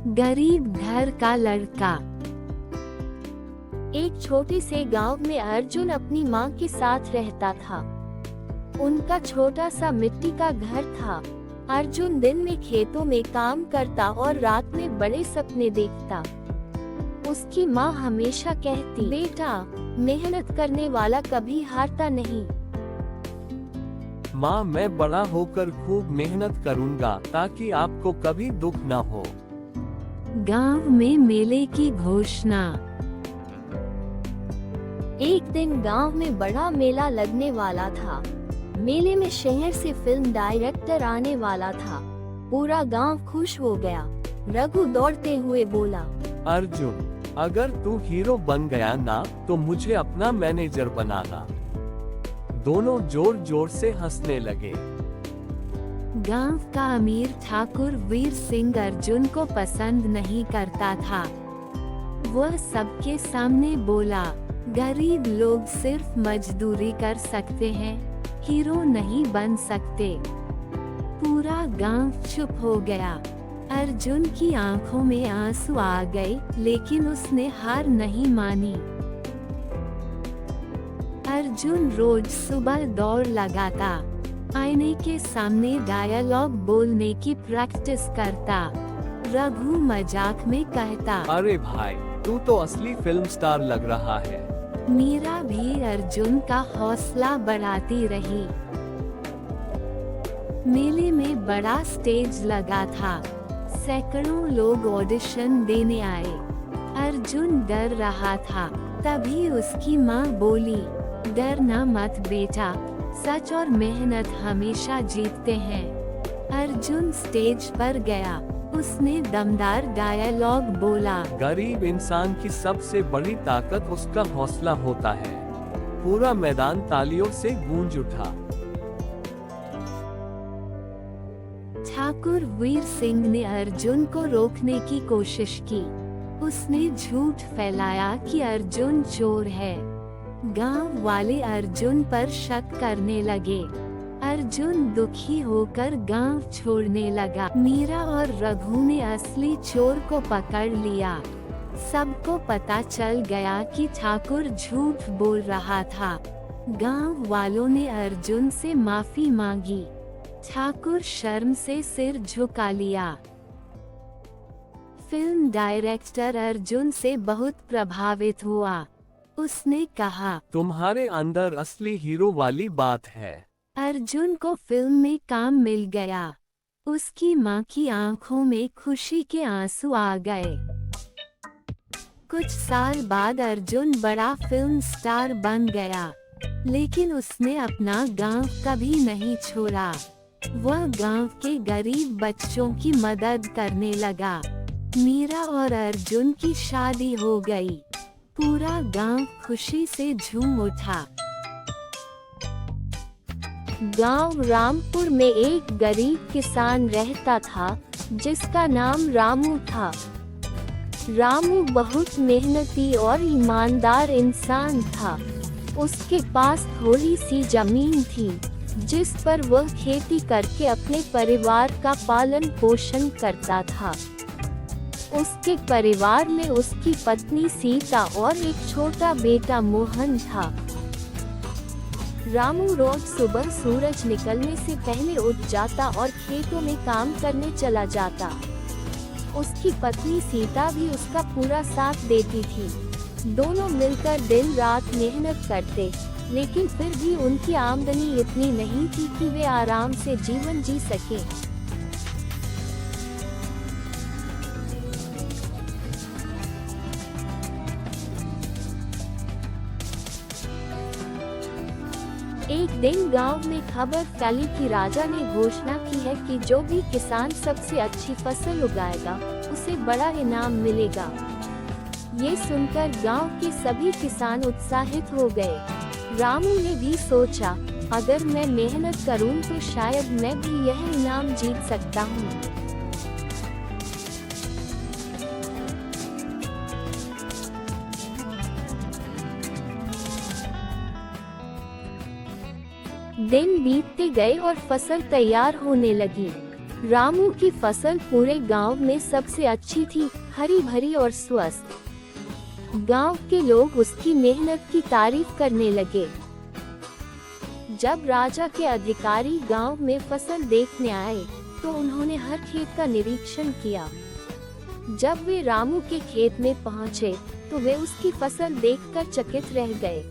गरीब घर का लड़का। एक छोटे से गांव में अर्जुन अपनी मां के साथ रहता था। उनका छोटा सा मिट्टी का घर था। अर्जुन दिन में खेतों में काम करता और रात में बड़े सपने देखता। उसकी मां हमेशा कहती, बेटा, मेहनत करने वाला कभी हारता नहीं। माँ, मैं बड़ा होकर खूब मेहनत करूँगा ताकि आपको कभी दुख न हो। गांव में मेले की घोषणा। एक दिन गांव में बड़ा मेला लगने वाला था। मेले में शहर से फिल्म डायरेक्टर आने वाला था। पूरा गांव खुश हो गया। रघु दौड़ते हुए बोला, अर्जुन, अगर तू हीरो बन गया ना तो मुझे अपना मैनेजर बनाना। दोनों जोर जोर से हंसने लगे। गांव का अमीर ठाकुर वीर सिंह अर्जुन को पसंद नहीं करता था। वह सबके सामने बोला, गरीब लोग सिर्फ मजदूरी कर सकते हैं, हीरो नहीं बन सकते। पूरा गांव चुप हो गया। अर्जुन की आंखों में आंसू आ गए, लेकिन उसने हार नहीं मानी। अर्जुन रोज सुबह दौड़ लगाता, आईने के सामने डायलॉग बोलने की प्रैक्टिस करता। रघु मजाक में कहता, अरे भाई, तू तो असली फिल्म स्टार लग रहा है। मीरा भी अर्जुन का हौसला बढ़ाती रही। मेले में बड़ा स्टेज लगा था। सैकड़ों लोग ऑडिशन देने आए। अर्जुन डर रहा था। तभी उसकी माँ बोली, डरना मत बेटा, सच और मेहनत हमेशा जीतते हैं। अर्जुन स्टेज पर गया। उसने दमदार डायलॉग बोला, गरीब इंसान की सबसे बड़ी ताकत उसका हौसला होता है। पूरा मैदान तालियों से गूंज उठा। ठाकुर वीर सिंह ने अर्जुन को रोकने की कोशिश की। उसने झूठ फैलाया कि अर्जुन चोर है। गांव वाले अर्जुन पर शक करने लगे। अर्जुन दुखी होकर गांव छोड़ने लगा। मीरा और रघु ने असली चोर को पकड़ लिया। सबको पता चल गया कि ठाकुर झूठ बोल रहा था। गांव वालों ने अर्जुन से माफी मांगी। ठाकुर शर्म से सिर झुका लिया। फिल्म डायरेक्टर अर्जुन से बहुत प्रभावित हुआ। उसने कहा, तुम्हारे अंदर असली हीरो वाली बात है। अर्जुन को फिल्म में काम मिल गया। उसकी मां की आंखों में खुशी के आंसू आ गए। कुछ साल बाद अर्जुन बड़ा फिल्म स्टार बन गया, लेकिन उसने अपना गांव कभी नहीं छोड़ा। वह गांव के गरीब बच्चों की मदद करने लगा। मीरा और अर्जुन की शादी हो गई। पूरा गांव खुशी से झूम उठा। गांव रामपुर में एक गरीब किसान रहता था, जिसका नाम रामू था। रामू बहुत मेहनती और ईमानदार इंसान था। उसके पास थोड़ी सी जमीन थी, जिस पर वह खेती करके अपने परिवार का पालन पोषण करता था। उसके परिवार में उसकी पत्नी सीता और एक छोटा बेटा मोहन था। रामू रोज सुबह सूरज निकलने से पहले उठ जाता और खेतों में काम करने चला जाता। उसकी पत्नी सीता भी उसका पूरा साथ देती थी। दोनों मिलकर दिन रात मेहनत करते, लेकिन फिर भी उनकी आमदनी इतनी नहीं थी कि वे आराम से जीवन जी सके। एक दिन गांव में खबर फैली कि राजा ने घोषणा की है कि जो भी किसान सबसे अच्छी फसल उगाएगा, उसे बड़ा इनाम मिलेगा। ये सुनकर गांव के सभी किसान उत्साहित हो गए। रामू ने भी सोचा, अगर मैं मेहनत करूं तो शायद मैं भी यह इनाम जीत सकता हूं। दिन बीतते गए और फसल तैयार होने लगी। रामू की फसल पूरे गांव में सबसे अच्छी थी, हरी भरी और स्वस्थ। गांव के लोग उसकी मेहनत की तारीफ करने लगे। जब राजा के अधिकारी गांव में फसल देखने आए, तो उन्होंने हर खेत का निरीक्षण किया। जब वे रामू के खेत में पहुंचे, तो वे उसकी फसल देखकर चकित रह गए।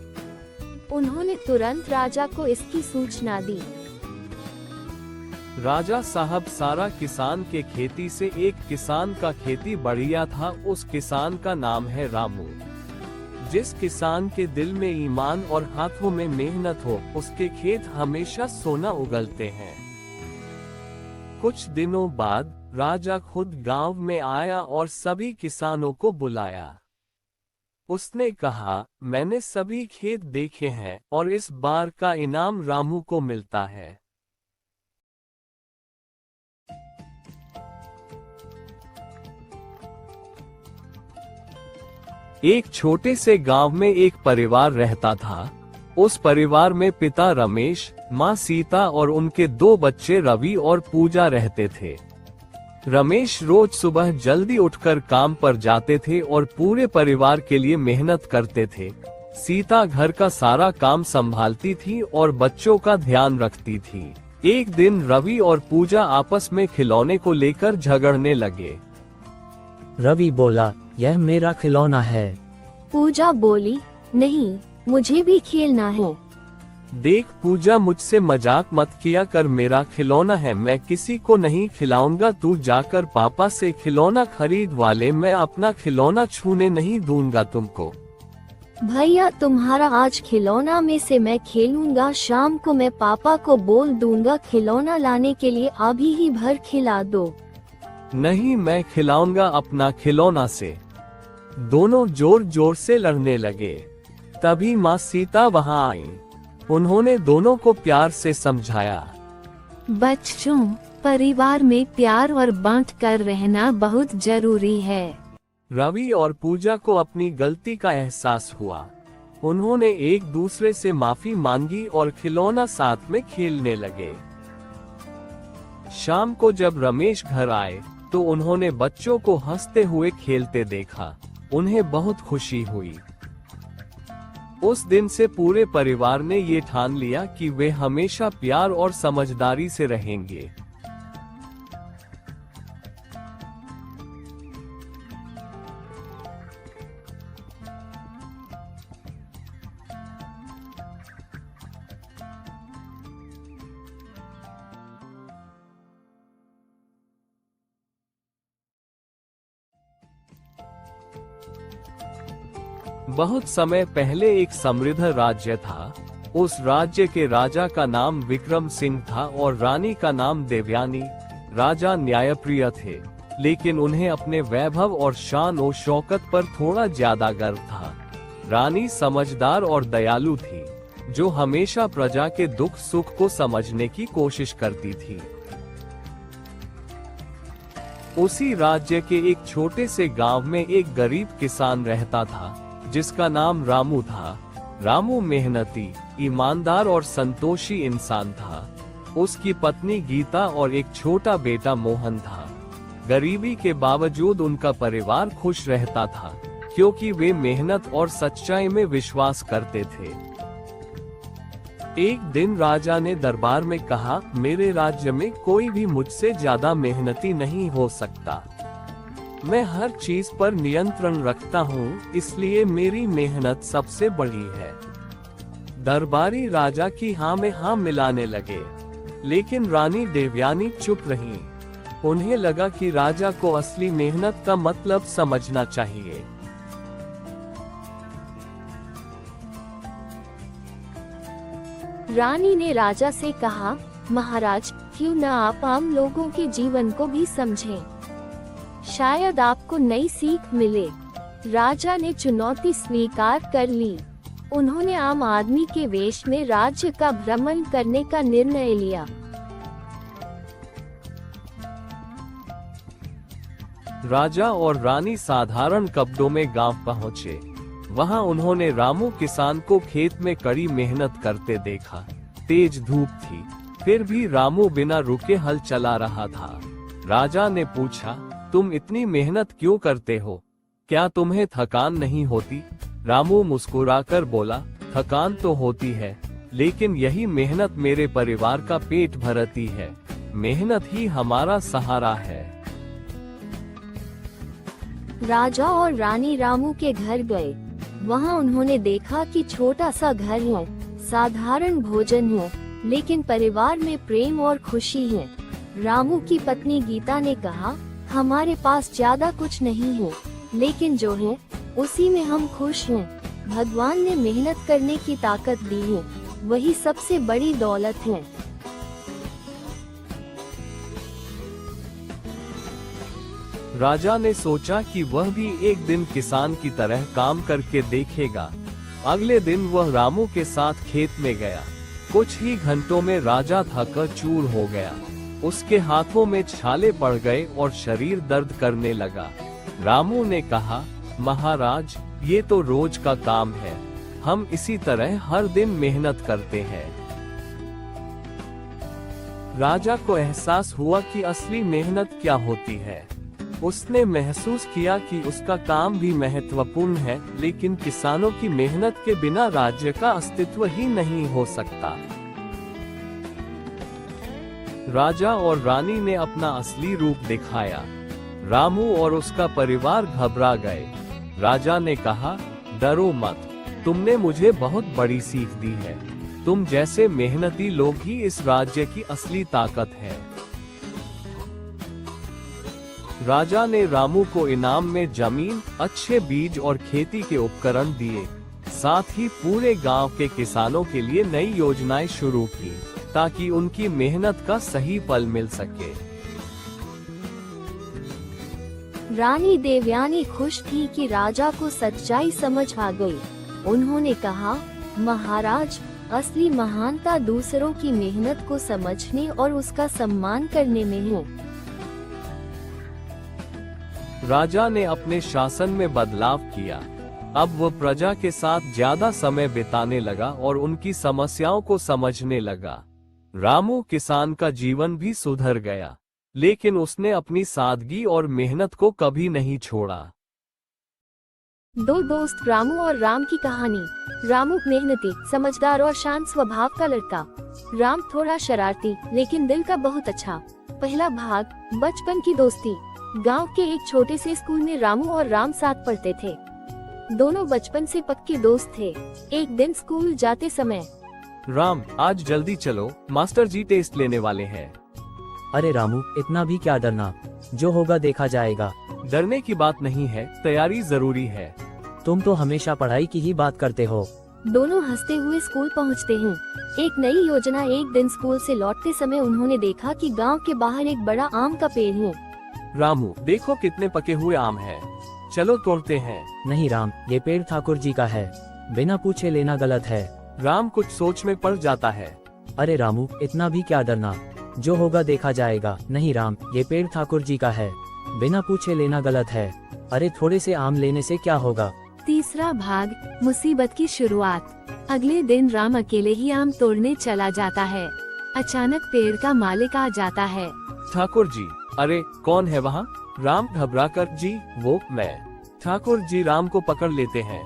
उन्होंने तुरंत राजा को इसकी सूचना दी। राजा साहब, सारा किसान के खेती से एक किसान का खेती बढ़िया था। उस किसान का नाम है रामू। जिस किसान के दिल में ईमान और हाथों में मेहनत हो, उसके खेत हमेशा सोना उगलते हैं। कुछ दिनों बाद राजा खुद गांव में आया और सभी किसानों को बुलाया। उसने कहा, मैंने सभी खेत देखे हैं और इस बार का इनाम रामू को मिलता है। एक छोटे से गांव में एक परिवार रहता था। उस परिवार में पिता रमेश, माँ सीता और उनके 2 बच्चे रवि और पूजा रहते थे। रमेश रोज सुबह जल्दी उठकर काम पर जाते थे और पूरे परिवार के लिए मेहनत करते थे। सीता घर का सारा काम संभालती थी और बच्चों का ध्यान रखती थी। एक दिन रवि और पूजा आपस में खिलौने को लेकर झगड़ने लगे। रवि बोला, यह मेरा खिलौना है। पूजा बोली, नहीं, मुझे भी खेलना है। देख पूजा, मुझसे मजाक मत किया कर, मेरा खिलौना है, मैं किसी को नहीं खिलाऊंगा। तू जाकर पापा से खिलौना खरीदवा ले, मैं अपना खिलौना छूने नहीं दूंगा तुमको। भैया, तुम्हारा आज खिलौना में से मैं खेलूंगा। शाम को मैं पापा को बोल दूंगा खिलौना लाने के लिए, अभी ही भर खिला दो। नहीं, मैं खिलाऊंगा अपना खिलौना से। दोनों जोर जोर से लड़ने लगे। तभी माँ सीता वहां आई। उन्होंने दोनों को प्यार से समझाया। बच्चों, परिवार में प्यार और बांट कर रहना बहुत जरूरी है। रवि और पूजा को अपनी गलती का एहसास हुआ। उन्होंने एक दूसरे से माफी मांगी और खिलौना साथ में खेलने लगे। शाम को जब रमेश घर आए, तो उन्होंने बच्चों को हंसते हुए खेलते देखा। उन्हें बहुत खुशी हुई। उस दिन से पूरे परिवार ने ये ठान लिया कि वे हमेशा प्यार और समझदारी से रहेंगे। बहुत समय पहले एक समृद्ध राज्य था। उस राज्य के राजा का नाम विक्रम सिंह था और रानी का नाम देवयानी। राजा न्यायप्रिय थे, लेकिन उन्हें अपने वैभव और शान और शौकत पर थोड़ा ज्यादा गर्व था। रानी समझदार और दयालु थी, जो हमेशा प्रजा के दुख सुख को समझने की कोशिश करती थी। उसी राज्य के एक छोटे से गांव में एक गरीब किसान रहता था, जिसका नाम रामू था। रामू मेहनती, ईमानदार और संतोषी इंसान था। उसकी पत्नी गीता और एक छोटा बेटा मोहन था। गरीबी के बावजूद उनका परिवार खुश रहता था, क्योंकि वे मेहनत और सच्चाई में विश्वास करते थे। एक दिन राजा ने दरबार में कहा, मेरे राज्य में कोई भी मुझसे ज्यादा मेहनती नहीं हो सकता। मैं हर चीज पर नियंत्रण रखता हूँ, इसलिए मेरी मेहनत सबसे बड़ी है। दरबारी राजा की हाँ में हाँ मिलाने लगे, लेकिन रानी देवयानी चुप रही। उन्हें लगा कि राजा को असली मेहनत का मतलब समझना चाहिए। रानी ने राजा से कहा, महाराज, क्यों न आप आम लोगों के जीवन को भी समझें? शायद आपको नई सीख मिले। राजा ने चुनौती स्वीकार कर ली। उन्होंने आम आदमी के वेश में राज्य का भ्रमण करने का निर्णय लिया। राजा और रानी साधारण कपड़ों में गांव पहुंचे। वहां उन्होंने रामू किसान को खेत में कड़ी मेहनत करते देखा। तेज धूप थी, फिर भी रामू बिना रुके हल चला रहा था। राजा ने पूछा, तुम इतनी मेहनत क्यों करते हो? क्या तुम्हें थकान नहीं होती? रामू मुस्कुराकर बोला, थकान तो होती है, लेकिन यही मेहनत मेरे परिवार का पेट भरती है। मेहनत ही हमारा सहारा है। राजा और रानी रामू के घर गए। वहाँ उन्होंने देखा कि छोटा सा घर है, साधारण भोजन है, लेकिन परिवार में प्रेम और खुशी है। रामू की पत्नी गीता ने कहा, हमारे पास ज्यादा कुछ नहीं है, लेकिन जो है उसी में हम खुश हैं। भगवान ने मेहनत करने की ताकत दी है, वही सबसे बड़ी दौलत है। राजा ने सोचा कि वह भी एक दिन किसान की तरह काम करके देखेगा। अगले दिन वह रामू के साथ खेत में गया। कुछ ही घंटों में राजा थक चूर हो गया। उसके हाथों में छाले पड़ गए और शरीर दर्द करने लगा। रामू ने कहा, महाराज, ये तो रोज का काम है, हम इसी तरह हर दिन मेहनत करते हैं। राजा को एहसास हुआ कि असली मेहनत क्या होती है। उसने महसूस किया कि उसका काम भी महत्वपूर्ण है, लेकिन किसानों की मेहनत के बिना राज्य का अस्तित्व ही नहीं हो सकता। राजा और रानी ने अपना असली रूप दिखाया। रामू और उसका परिवार घबरा गए। राजा ने कहा, डरो मत, तुमने मुझे बहुत बड़ी सीख दी है। तुम जैसे मेहनती लोग ही इस राज्य की असली ताकत है। राजा ने रामू को इनाम में जमीन, अच्छे बीज और खेती के उपकरण दिए। साथ ही पूरे गांव के किसानों के लिए नई योजनाएं शुरू की, ताकि उनकी मेहनत का सही फल मिल सके। रानी देवयानी खुश थी कि राजा को सच्चाई समझ आ गई। उन्होंने कहा, महाराज, असली महानता दूसरों की मेहनत को समझने और उसका सम्मान करने में है। राजा ने अपने शासन में बदलाव किया। अब वह प्रजा के साथ ज्यादा समय बिताने लगा और उनकी समस्याओं को समझने लगा। रामू किसान का जीवन भी सुधर गया, लेकिन उसने अपनी सादगी और मेहनत को कभी नहीं छोड़ा। दो दोस्त रामू और राम की कहानी। रामू मेहनती, समझदार और शांत स्वभाव का लड़का। राम थोड़ा शरारती, लेकिन दिल का बहुत अच्छा। पहला भाग, बचपन की दोस्ती। गांव के एक छोटे से स्कूल में रामू और राम साथ पढ़ते थे। दोनों बचपन से पक्के दोस्त थे। एक दिन स्कूल जाते समय, राम, आज जल्दी चलो, मास्टर जी टेस्ट लेने वाले हैं। अरे रामू, इतना भी क्या डरना, जो होगा देखा जाएगा। डरने की बात नहीं है, तैयारी जरूरी है। तुम तो हमेशा पढ़ाई की ही बात करते हो। दोनों हंसते हुए स्कूल पहुंचते हैं। एक नई योजना। एक दिन स्कूल से लौटते समय उन्होंने देखा कि गांव के बाहर एक बड़ा आम का पेड़ है। रामू, देखो कितने पके हुए आम हैं। चलो तोड़ते हैं। नहीं राम, ये पेड़ ठाकुर जी का है, बिना पूछे लेना गलत है। राम कुछ सोच में पड़ जाता है। अरे रामू, इतना भी क्या डरना, जो होगा देखा जाएगा। नहीं राम, ये पेड़ ठाकुर जी का है, बिना पूछे लेना गलत है। अरे थोड़े से आम लेने से क्या होगा। तीसरा भाग, मुसीबत की शुरुआत। अगले दिन राम अकेले ही आम तोड़ने चला जाता है। अचानक पेड़ का मालिक आ जाता है। ठाकुर जी, अरे कौन है वहाँ? राम घबराकर, जी वो मैं। ठाकुर जी राम को पकड़ लेते हैं।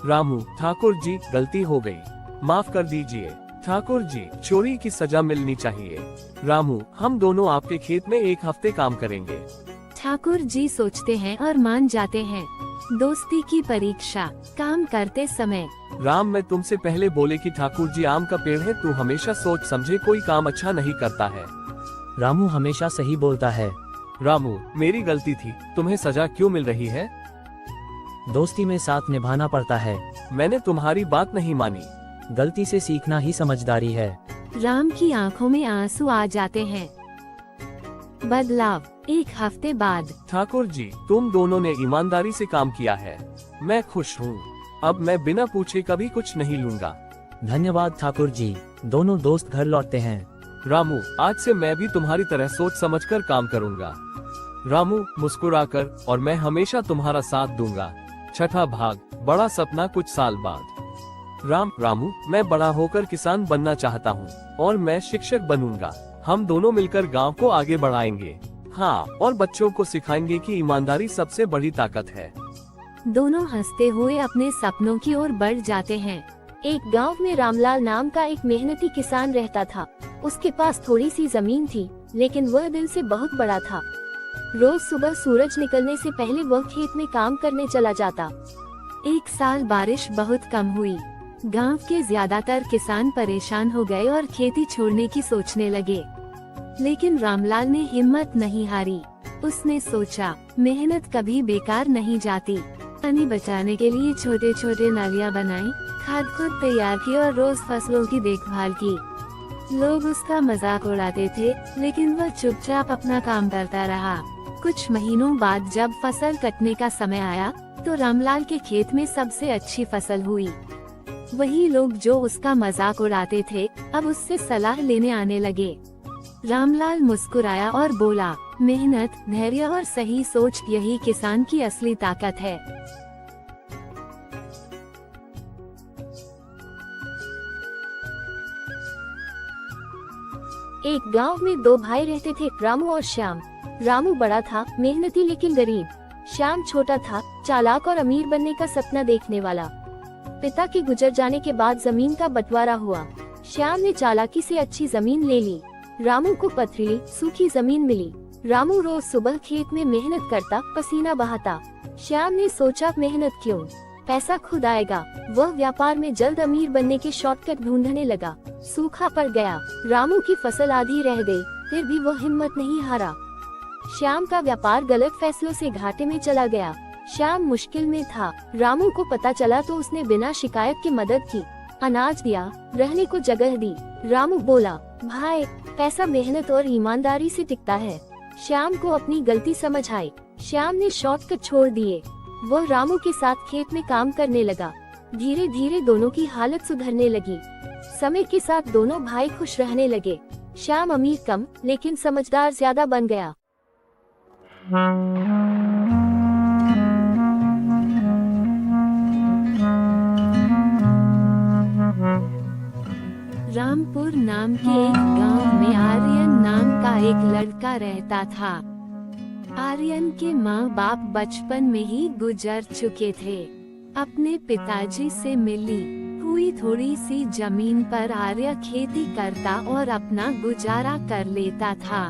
रामू, ठाकुर जी गलती हो गई, माफ कर दीजिए। ठाकुर जी, चोरी की सजा मिलनी चाहिए। रामू, हम दोनों आपके खेत में एक हफ्ते काम करेंगे। ठाकुर जी सोचते हैं और मान जाते हैं। दोस्ती की परीक्षा। काम करते समय, राम, मैं तुमसे पहले बोले कि ठाकुर जी आम का पेड़ है, तू हमेशा सोच समझे कोई काम अच्छा नहीं करता है। रामू हमेशा सही बोलता है। रामू, मेरी गलती थी, तुम्हें सजा क्यों मिल रही है? दोस्ती में साथ निभाना पड़ता है। मैंने तुम्हारी बात नहीं मानी। गलती से सीखना ही समझदारी है। राम की आंखों में आंसू आ जाते हैं। बदलाव। एक हफ्ते बाद, ठाकुर जी, तुम दोनों ने ईमानदारी से काम किया है, मैं खुश हूँ। अब मैं बिना पूछे कभी कुछ नहीं लूंगा। धन्यवाद ठाकुर जी। दोनों दोस्त घर लौटते हैं। रामू, आज से मैं भी तुम्हारी तरह सोच समझकर काम करूंगा। रामू मुस्कुराकर, और मैं हमेशा तुम्हारा साथ दूंगा। छठा भाग, बड़ा सपना कुछ साल बाद। रामू, मैं बड़ा होकर किसान बनना चाहता हूँ और मैं शिक्षक बनूंगा। हम दोनों मिलकर गांव को आगे बढ़ाएंगे। हाँ, और बच्चों को सिखाएंगे कि ईमानदारी सबसे बड़ी ताकत है। दोनों हंसते हुए अपने सपनों की ओर बढ़ जाते हैं। एक गांव में रामलाल नाम का एक मेहनती किसान रहता था। उसके पास थोड़ी सी जमीन थी, लेकिन वह दिल से बहुत बड़ा था। रोज सुबह सूरज निकलने से पहले वह खेत में काम करने चला जाता। एक साल बारिश बहुत कम हुई। गांव के ज्यादातर किसान परेशान हो गए और खेती छोड़ने की सोचने लगे। लेकिन रामलाल ने हिम्मत नहीं हारी। उसने सोचा, मेहनत कभी बेकार नहीं जाती। पानी बचाने के लिए छोटे छोटे नालियां बनाई, खाद खुद तैयार की और रोज फसलों की देखभाल की। लोग उसका मजाक उड़ाते थे, लेकिन वह चुपचाप अपना काम करता रहा। कुछ महीनों बाद जब फसल कटने का समय आया, तो रामलाल के खेत में सबसे अच्छी फसल हुई। वही लोग जो उसका मजाक उड़ाते थे, अब उससे सलाह लेने आने लगे। रामलाल मुस्कुराया और बोला, मेहनत, धैर्य और सही सोच, यही किसान की असली ताकत है। एक गांव में दो भाई रहते थे, रामू और श्याम। रामू बड़ा था, मेहनती लेकिन गरीब। श्याम छोटा था, चालाक और अमीर बनने का सपना देखने वाला। पिता के गुजर जाने के बाद जमीन का बंटवारा हुआ। श्याम ने चालाकी से अच्छी जमीन ले ली। रामू को पथरीली, सूखी जमीन मिली। रामू रोज सुबह खेत में मेहनत करता, पसीना बहाता। श्याम ने सोचा, मेहनत क्यों, पैसा खुद आएगा। वह व्यापार में जल्द अमीर बनने के शॉर्टकट ढूंढने लगा। सूखा पड़ गया, रामू की फसल आधी रह गई, फिर भी वह हिम्मत नहीं हारा। श्याम का व्यापार गलत फैसलों से घाटे में चला गया। श्याम मुश्किल में था। रामू को पता चला तो उसने बिना शिकायत की मदद की, अनाज दिया, रहने को जगह दी। रामू बोला, भाई, पैसा मेहनत और ईमानदारी से टिकता है। श्याम को अपनी गलती समझ आई। श्याम ने शॉर्टकट छोड़ दिए। वह रामू के साथ खेत में काम करने लगा। धीरे धीरे दोनों की हालत सुधरने लगी। समय के साथ दोनों भाई खुश रहने लगे। श्याम अमीर कम, लेकिन समझदार ज्यादा बन गया। रामपुर नाम के एक गांव में आर्यन नाम का एक लड़का रहता था। आर्यन के माँ बाप बचपन में ही गुजर चुके थे। अपने पिताजी से मिली हुई थोड़ी सी जमीन पर आर्य खेती करता और अपना गुजारा कर लेता था।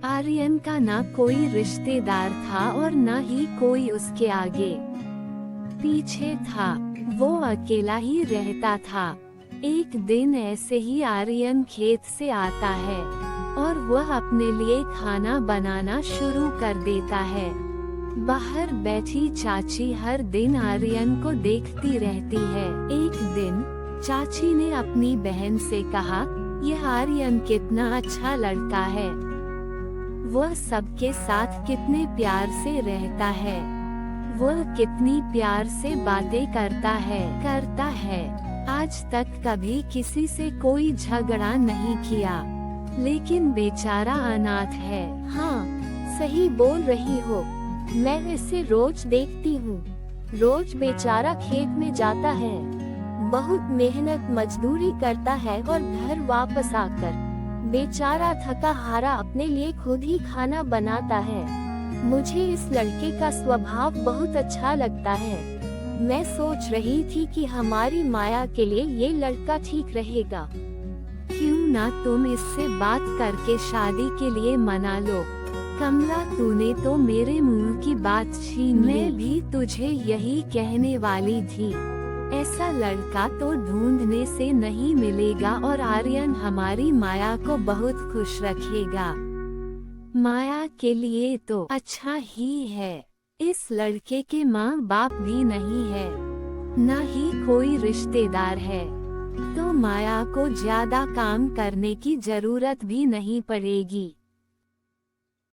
आर्यन का ना कोई रिश्तेदार था और न ही कोई उसके आगे पीछे था। वो अकेला ही रहता था। एक दिन ऐसे ही आर्यन खेत से आता है और वह अपने लिए खाना बनाना शुरू कर देता है। बाहर बैठी चाची हर दिन आर्यन को देखती रहती है। एक दिन चाची ने अपनी बहन से कहा, यह आर्यन कितना अच्छा लड़का है, वह सबके साथ कितने प्यार से रहता है, वह कितनी प्यार से बातें करता है। आज तक कभी किसी से कोई झगड़ा नहीं किया, लेकिन बेचारा अनाथ है। हाँ, सही बोल रही हो, मैं इसे रोज देखती हूँ। रोज बेचारा खेत में जाता है, बहुत मेहनत मजदूरी करता है और घर वापस आकर बेचारा थका हारा अपने लिए खुद ही खाना बनाता है। मुझे इस लड़के का स्वभाव बहुत अच्छा लगता है। मैं सोच रही थी कि हमारी माया के लिए ये लड़का ठीक रहेगा। क्यों ना तुम इससे बात करके शादी के लिए मना लो। कमला, तूने तो मेरे मुंह की बात छीन ली। मैं भी तुझे यही कहने वाली थी। ऐसा लड़का तो ढूंढने से नहीं मिलेगा और आर्यन हमारी माया को बहुत खुश रखेगा। माया के लिए तो अच्छा ही है। इस लड़के के माँ बाप भी नहीं है, न ही कोई रिश्तेदार है, तो माया को ज्यादा काम करने की जरूरत भी नहीं पड़ेगी।